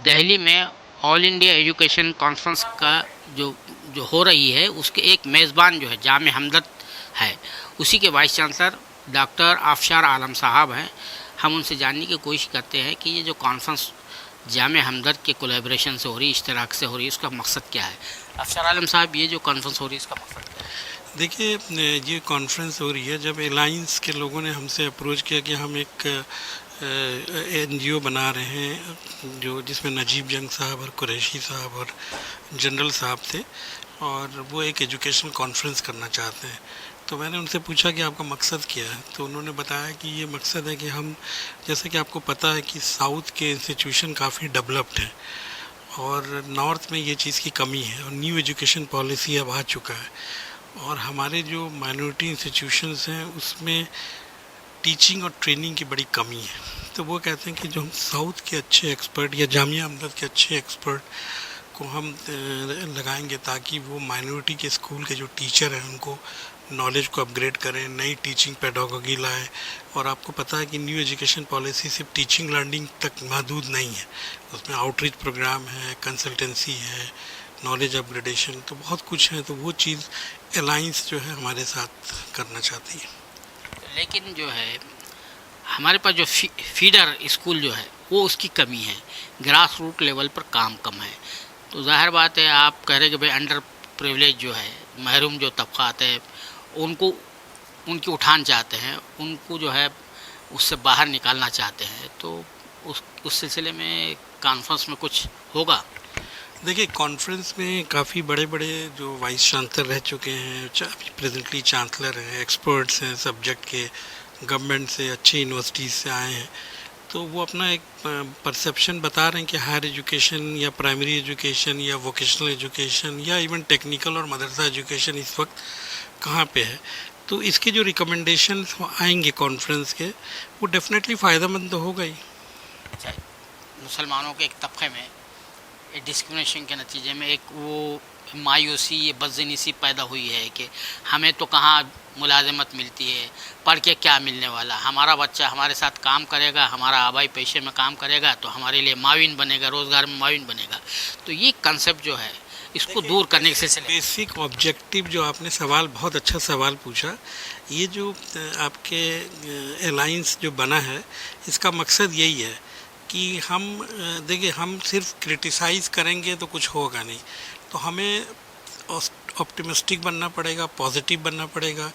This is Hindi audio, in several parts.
दिल्ली में ऑल इंडिया एजुकेशन कॉन्फ्रेंस का जो जो हो रही है उसके एक मेज़बान जो है जामे हमदर्द है, उसी के वाइस चांसलर डॉक्टर अफसर आलम साहब हैं। हम उनसे जानने की कोशिश करते हैं कि ये जो कॉन्फ्रेंस जामे हमदर्द के कोलैबोरेशन से हो रही, इश्तराक से हो रही है, उसका मकसद क्या है? अफसर आलम साहब, ये जो कॉन्फ्रेंस हो रही है इसका मकसद क्या है? देखिए, ये कॉन्फ्रेंस हो रही है जब एलायंस के लोगों ने हमसे अप्रोच किया कि हम एक एनजीओ बना रहे हैं जो जिसमें नजीब जंग साहब और कुरैशी साहब और जनरल साहब थे, और वो एक एजुकेशन कॉन्फ्रेंस करना चाहते हैं। तो मैंने उनसे पूछा कि आपका मकसद क्या है, तो उन्होंने बताया कि ये मकसद है कि हम, जैसे कि आपको पता है कि साउथ के इंस्टीट्यूशन काफ़ी डेवलप्ड हैं और नॉर्थ में ये चीज़ की कमी है, और न्यू एजुकेशन पॉलिसी अब आ चुका है, और हमारे जो माइनॉरिटी इंस्टीट्यूशंस हैं उसमें टीचिंग और ट्रेनिंग की बड़ी कमी है। तो वो कहते हैं कि जो हम साउथ के अच्छे एक्सपर्ट या जामिया हमदर्द के अच्छे एक्सपर्ट को हम लगाएंगे ताकि वो माइनॉरिटी के स्कूल के जो टीचर हैं उनको नॉलेज को अपग्रेड करें, नई टीचिंग पेडागोगी लाएं। और आपको पता है कि न्यू एजुकेशन पॉलिसी सिर्फ टीचिंग लर्निंग तक महदूद नहीं है, उसमें आउटरीच प्रोग्राम है, कंसल्टेंसी है, नॉलेज अपग्रेडेशन, तो बहुत कुछ है। तो वो चीज़ अलायंस जो है हमारे साथ करना चाहती है। लेकिन जो है हमारे पास जो फीडर स्कूल जो है वो उसकी कमी है, ग्रास रूट लेवल पर काम कम है। तो जाहिर बात है आप कह रहे कि भाई अंडर प्रिविलेज जो है, महरूम जो तबक़ात है, उनको उनकी उठान चाहते हैं, उनको जो है उससे बाहर निकालना चाहते हैं। तो उस सिलसिले में कॉन्फ्रेंस में कुछ होगा? देखिए, कॉन्फ्रेंस में काफ़ी बड़े बड़े जो वाइस चांसलर रह चुके हैं, प्रेजेंटली चांसलर हैं, एक्सपर्ट्स हैं सब्जेक्ट के, गवर्नमेंट से, अच्छी यूनिवर्सिटीज़ से आए हैं। तो वो अपना एक परसेप्शन बता रहे हैं कि हायर एजुकेशन या प्राइमरी एजुकेशन या वोकेशनल एजुकेशन या इवन टेक्निकल और मदरसा एजुकेशन इस वक्त कहाँ पे है। तो इसके जो रिकमेंडेशन आएंगे कॉन्फ्रेंस के, वो डेफिनेटली फ़ायदेमंद तो होगा ही। अच्छा, मुसलमानों के एक तबके में डिस्क्रिमिनेशन के नतीजे में एक वो मायूसी, ये बदजनीसी पैदा हुई है कि हमें तो कहाँ मुलाजमत मिलती है, पढ़ के क्या मिलने वाला, हमारा बच्चा हमारे साथ काम करेगा, हमारा आबाई पेशे में काम करेगा तो हमारे लिए माविन बनेगा, रोज़गार में माविन बनेगा। तो ये कंसेप्ट जो है इसको दूर करने के सिलसिले बेसिक ऑब्जेक्टिव जो आपने सवाल, बहुत अच्छा सवाल पूछा। ये जो आपके अलायंस जो बना है, इसका मकसद यही है कि हम देखिए, हम सिर्फ क्रिटिसाइज़ करेंगे तो कुछ होगा नहीं। तो हमें ऑप्टिमिस्टिक बनना पड़ेगा, पॉजिटिव बनना पड़ेगा।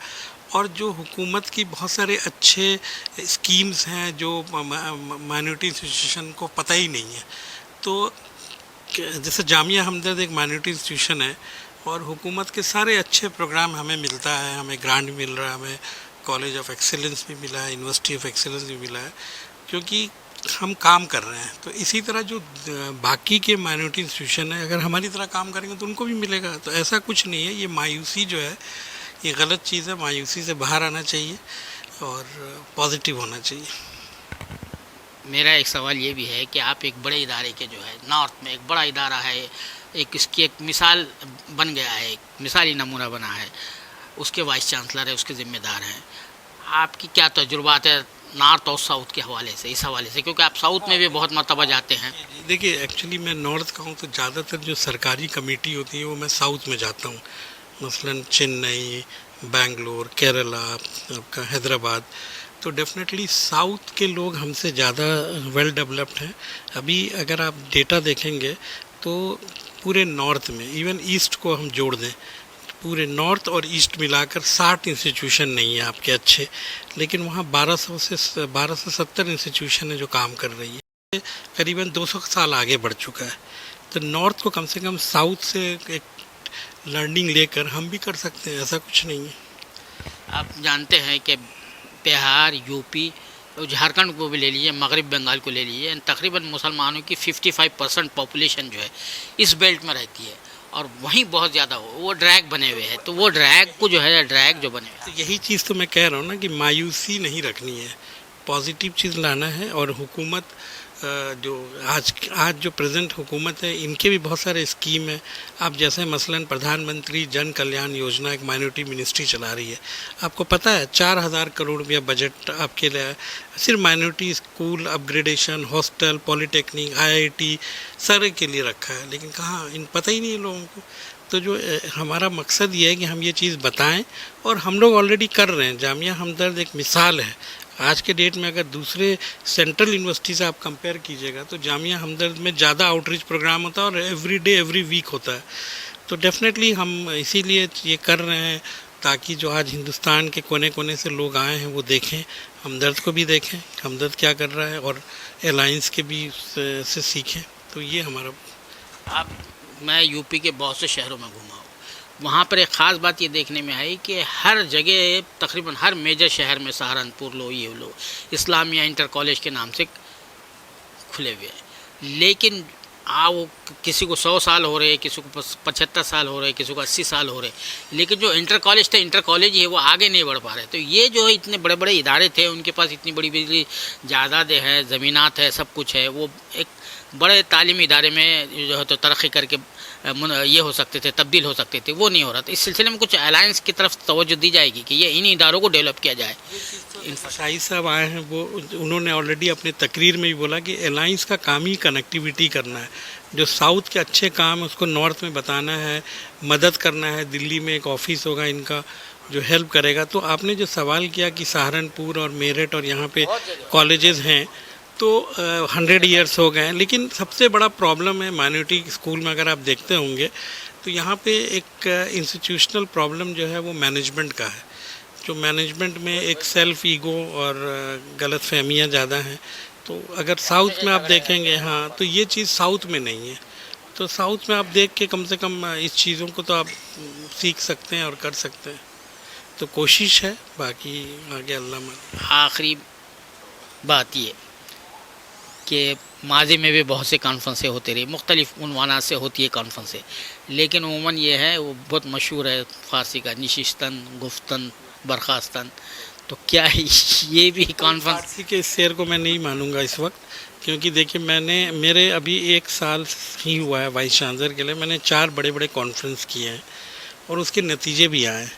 और जो हुकूमत की बहुत सारे अच्छे स्कीम्स हैं जो माइनॉरिटी इंस्टीट्यूशन को पता ही नहीं है, तो जैसे जामिया हमदर्द एक माइनॉरिटी इंस्टीट्यूशन है और हुकूमत के सारे अच्छे प्रोग्राम हमें मिलता है, हमें ग्रांट मिल रहा है, हमें कॉलेज ऑफ एक्सीलेंस भी मिला है, यूनिवर्सिटी ऑफ एक्सीलेंस भी मिला है, क्योंकि हम काम कर रहे हैं। तो इसी तरह जो बाकी के माइनॉरिटी इंस्टीट्यूशन है, अगर हमारी तरह काम करेंगे तो उनको भी मिलेगा। तो ऐसा कुछ नहीं है। ये मायूसी जो है ये गलत चीज़ है। मायूसी से बाहर आना चाहिए और पॉजिटिव होना चाहिए। मेरा एक सवाल ये भी है कि आप एक बड़े इदारे के जो है, नॉर्थ में एक बड़ा इदारा है, एक इसकी एक मिसाल बन गया है, एक मिसाली नमूना बना है, उसके वाइस चांसलर है, उसके ज़िम्मेदार हैं। आपकी क्या तजुर्बात है नॉर्थ और साउथ के हवाले से, इस हवाले से, क्योंकि आप साउथ में भी बहुत मरतबा जाते हैं? देखिए, एक्चुअली मैं नॉर्थ का हूँ, तो ज़्यादातर जो सरकारी कमेटी होती है वो मैं साउथ में जाता हूँ, मसलन चेन्नई, बेंगलोर, केरला, आपका हैदराबाद। तो डेफिनेटली साउथ के लोग हमसे ज़्यादा वेल डेवलप्ड हैं। अभी अगर आप डेटा देखेंगे तो पूरे नॉर्थ में, इवन ईस्ट को हम जोड़ दें, पूरे नॉर्थ और ईस्ट मिलाकर 60 इंस्टीट्यूशन नहीं है आपके अच्छे, लेकिन वहाँ 1200 से 70 इंस्टीट्यूशन है जो काम कर रही है। करीबन 200 साल आगे बढ़ चुका है। तो नॉर्थ को कम से कम साउथ से एक लर्निंग लेकर हम भी कर सकते हैं, ऐसा कुछ नहीं है। आप जानते हैं कि बिहार, यूपी और झारखंड को भी ले लीजिए, मगरब बंगाल को ले लीजिए, तकरीबन मुसलमानों की 55% पॉपुलेशन जो है इस बेल्ट में रहती है, और वहीं बहुत ज़्यादा वो ड्रैग बने हुए हैं। तो वो ड्रैग को जो है, ड्रैग जो बने हुए तो यही चीज़ तो मैं कह रहा हूँ ना कि मायूसी नहीं रखनी है, पॉजिटिव चीज़ लाना है। और हुकूमत जो आज जो प्रेजेंट हुकूमत है इनके भी बहुत सारे स्कीम है। आप जैसे मसलन प्रधानमंत्री जन कल्याण योजना एक माइनॉरिटी मिनिस्ट्री चला रही है, आपको पता है 4000 करोड़ रुपया बजट आपके लिए सिर्फ minority school upgradation, hostel, polytechnic, IIT सारे के लिए रखा है। लेकिन कहाँ, इन पता ही नहीं है लोगों को। तो जो हमारा मकसद ये है कि हम ये चीज़ बताएं, और हम लोग ऑलरेडी कर रहे हैं। जामिया हमदर्द एक मिसाल है। आज के डेट में अगर दूसरे सेंट्रल यूनिवर्सिटी से आप कंपेयर कीजिएगा तो जामिया हमदर्द में ज़्यादा आउटरीच प्रोग्राम होता है और एवरी डे एवरी वीक होता है। तो डेफिनेटली हम इसीलिए ये कर रहे हैं ताकि जो आज हिंदुस्तान के कोने कोने से लोग आए हैं वो देखें, हमदर्द को भी देखें, हमदर्द क्या कर रहा है, और अलायंस के भी से सीखें। तो ये हमारा। मैं यूपी के बहुत से शहरों में घूमा हूँ। वहाँ पर एक ख़ास बात ये देखने में आई कि हर जगह तकरीबन हर मेजर शहर में, सहारनपुर लो, ये लो, इस्लामिया इंटर कॉलेज के नाम से खुले हुए हैं। लेकिन वो किसी को 100 साल हो रहे, किसी को 75 साल हो रहे, किसी को 80 साल हो रहे, लेकिन जो इंटर कॉलेज थे, इंटर कॉलेज ही है, वो आगे नहीं बढ़ पा रहे। तो ये जो है इतने बड़े बड़े इदारे थे, उनके पास इतनी बड़ी बड़ी जायदादें हैं, ज़मीनात है, सब कुछ है, वो एक बड़े तालीमी इदारे में जो है तो तरक्की करके ये हो सकते थे, तब्दील हो सकते थे, वो नहीं हो रहा। तो इस सिलसिले में कुछ अलायंस की तरफ तवज्जो दी जाएगी कि ये इन इदारों को डेवलप किया जाए। शाही साहब आए हैं, वो उन्होंने ऑलरेडी अपने तकरीर में भी बोला कि अलायंस का काम ही कनेक्टिविटी करना है। जो साउथ के अच्छे काम है उसको नॉर्थ में बताना है, मदद करना है। दिल्ली में एक ऑफिस होगा इनका जो हेल्प करेगा। तो आपने जो सवाल किया कि सहारनपुर और मेरठ और यहाँ पे कॉलेजेस हैं, तो 100 ईयर्स हो गए हैं, लेकिन सबसे बड़ा प्रॉब्लम है माइनॉरिटी स्कूल में, अगर आप देखते होंगे तो यहाँ पे एक इंस्टीट्यूशनल प्रॉब्लम जो है वो मैनेजमेंट का है। जो मैनेजमेंट में एक सेल्फ ईगो और गलत फहमियाँ ज़्यादा हैं। तो अगर साउथ में आप देखेंगे, हाँ, तो ये चीज़ साउथ में नहीं है। तो साउथ में आप देख के कम से कम इस चीज़ों को तो आप सीख सकते हैं और कर सकते हैं। तो कोशिश है, बाकी आगे अल्लाह माने। आखिरी बात ये कि माजी में भी बहुत से कॉन्फ्रेंसें होती रही, मुख्तलिफ उन्वानात से होती है कॉन्फ्रेंसें, लेकिन उमूमन ये है, वो बहुत मशहूर है फ़ारसी का, निशिस्तन, गुफ्तन, बर्खास्तन। तो क्या ये भी कॉन्फ्रेंस? फ़ारसी के इस शेर को मैं नहीं मानूंगा इस वक्त, क्योंकि देखिए मेरे अभी 1 साल ही हुआ है वाइस चांसलर के लिए। मैंने 4 बड़े बड़े कॉन्फ्रेंस किए हैं और उसके नतीजे भी आए।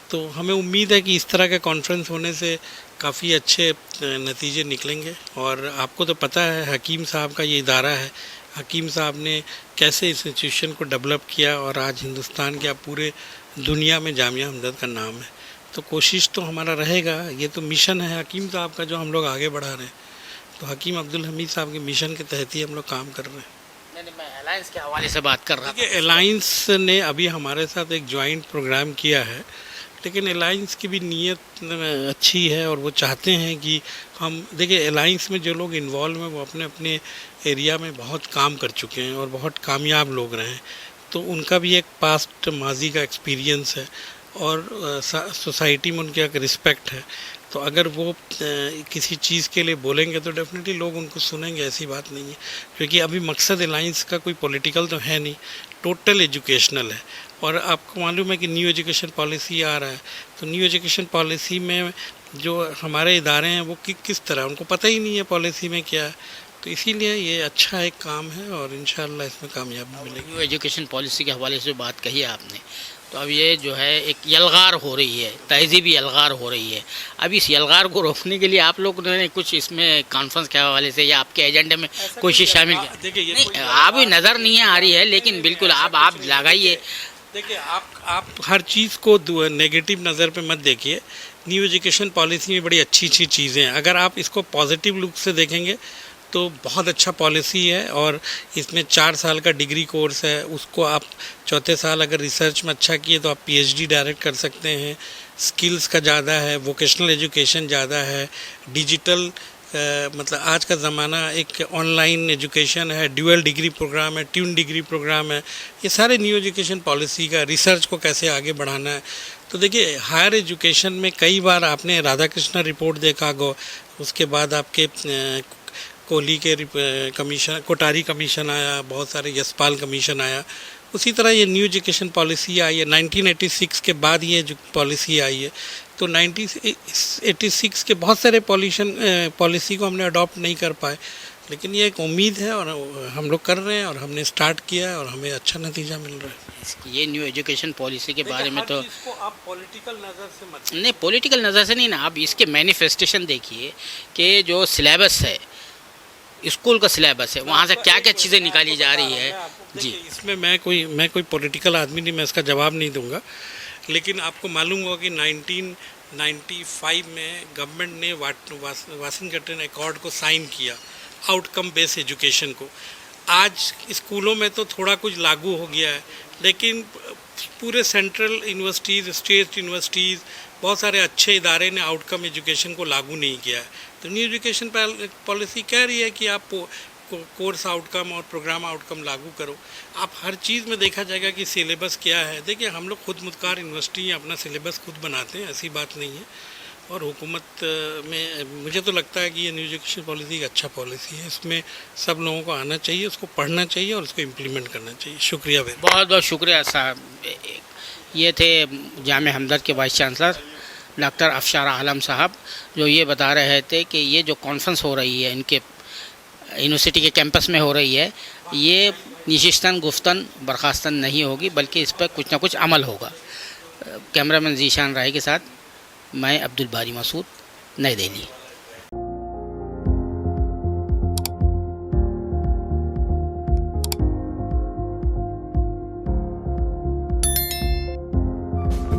तो हमें उम्मीद है कि इस तरह के कॉन्फ्रेंस होने से काफ़ी अच्छे नतीजे निकलेंगे। और आपको तो पता है हकीम साहब का ये इदारा है, हकीम साहब ने कैसे इस इंस्टीट्यूशन को डेवलप किया, और आज हिंदुस्तान के पूरे दुनिया में जामिया हमदर्द का नाम है। तो कोशिश तो हमारा रहेगा, ये तो मिशन है हकीम साहब का जो हम लोग आगे बढ़ा रहे हैं। तो हकीम अब्दुल हमीद साहब के मिशन के तहत ही हम लोग काम कर रहे हैं। नहीं, मैं अलायंस के हवाले से बात कर रहा था। अलायंस ने अभी हमारे साथ एक जॉइंट प्रोग्राम किया है, लेकिन अलायंस की भी नीयत अच्छी है और वो चाहते हैं कि हम देखिए, अलायंस में जो लोग इन्वॉल्व हैं वो अपने अपने एरिया में बहुत काम कर चुके हैं और बहुत कामयाब लोग रहे हैं। तो उनका भी एक पास्ट माजी का एक्सपीरियंस है और सोसाइटी में उनकी एक रिस्पेक्ट है। तो अगर वो किसी चीज़ के लिए बोलेंगे तो डेफिनेटली लोग उनको सुनेंगे, ऐसी बात नहीं है। क्योंकि अभी मकसद अलायंस का कोई पॉलिटिकल तो है नहीं, टोटल एजुकेशनल है। और आपको मालूम है कि न्यू एजुकेशन पॉलिसी आ रहा है, तो न्यू एजुकेशन पॉलिसी में जो हमारे इदारे हैं वो किस तरह, उनको पता ही नहीं है पॉलिसी में क्या है। तो इसीलिए ये अच्छा एक काम है और इंशाअल्लाह इसमें कामयाबी मिलेगी। न्यू एजुकेशन पॉलिसी के हवाले से बात कही है आपने, तो अब ये जो है एक यलगार हो रही है, तहजीबी यलगार हो रही है। अब इस यलगार को रोकने के लिए आप लोगों ने कुछ इसमें कॉन्फ्रेंस के हवाले से या आपके एजेंडे में कोशिश शामिल की? देखिए, आप भी नज़र नहीं आ रही है, लेकिन बिल्कुल आप लगाइए। देखिए, आप हर चीज़ को नेगेटिव नज़र पे मत देखिए। न्यू एजुकेशन पॉलिसी में बड़ी अच्छी अच्छी चीज़ें हैं। अगर आप इसको पॉजिटिव लुक से देखेंगे तो बहुत अच्छा पॉलिसी है। और इसमें 4 साल का डिग्री कोर्स है, उसको आप चौथे साल अगर रिसर्च में अच्छा किए तो आप PhD डायरेक्ट कर सकते हैं। स्किल्स का ज़्यादा है, वोकेशनल एजुकेशन ज़्यादा है, डिजिटल मतलब आज का ज़माना, एक ऑनलाइन एजुकेशन है, ड्यूअल डिग्री प्रोग्राम है, ट्यून डिग्री प्रोग्राम है। ये सारे न्यू एजुकेशन पॉलिसी का, रिसर्च को कैसे आगे बढ़ाना है। तो देखिए, हायर एजुकेशन में कई बार आपने राधाकृष्ण रिपोर्ट देखा हो, उसके बाद आपके कोहली के कमीशन, कोटारी कमीशन आया, बहुत सारे यशपाल कमीशन आया। उसी तरह ये न्यू एजुकेशन पॉलिसी आई है, 1986 के बाद ये जो पॉलिसी आई है। तो 1986 के बहुत सारे पॉलिसी को हमने अडॉप्ट नहीं कर पाए। लेकिन ये एक उम्मीद है और हम लोग कर रहे हैं और हमने स्टार्ट किया है और हमें अच्छा नतीजा मिल रहा है। ये न्यू एजुकेशन पॉलिसी के बारे में तो आप पॉलिटिकल नज़र से मत, नहीं, पॉलिटिकल नज़र से नहीं ना, आप इसके मैनिफेस्टेशन देखिए कि जो सिलेबस है, स्कूल का सिलेबस है, वहाँ से क्या क्या चीज़ें निकाली जा रही है। जी, इसमें मैं कोई पॉलिटिकल आदमी नहीं, मैं इसका जवाब नहीं दूंगा, लेकिन आपको मालूम होगा कि 1995 में गवर्नमेंट ने वाशिंगटन अकॉर्ड को साइन किया, आउटकम बेस्ड एजुकेशन को। आज स्कूलों में तो थोड़ा कुछ लागू हो गया है, लेकिन पूरे सेंट्रल यूनिवर्सिटीज़, स्टेट यूनिवर्सिटीज़, बहुत सारे अच्छे इदारे ने आउटकम एजुकेशन को लागू नहीं किया है। तो न्यू एजुकेशन पॉलिसी कह रही है कि आप कोर्स आउटकम और प्रोग्राम आउटकम लागू करो। आप हर चीज़ में देखा जाएगा कि सिलेबस क्या है। देखिए, हम लोग खुद मुख्तार यूनिवर्सिटी अपना सिलेबस खुद बनाते हैं, ऐसी बात नहीं है। और हुकूमत में मुझे तो लगता है कि ये न्यू एजुकेशन पॉलिसी एक अच्छा पॉलिसी है, इसमें सब लोगों को आना चाहिए, उसको पढ़ना चाहिए और उसको इम्प्लीमेंट करना चाहिए। शुक्रिया भाई, बहुत बहुत शुक्रिया साहब। ये थे जामे हमदर्द के वाइस चांसलर डॉक्टर अफशार आलम साहब, जो ये बता रहे थे कि ये जो कॉन्फ्रेंस हो रही है इनके यूनिवर्सिटी के कैंपस में हो रही है, ये निशिस्तन गुफ्तन बर्खास्तन नहीं होगी, बल्कि इस पर कुछ ना कुछ अमल होगा। कैमरामैन जीशान राय के साथ मैं अब्दुल बारी मसूद, नई दिल्ली।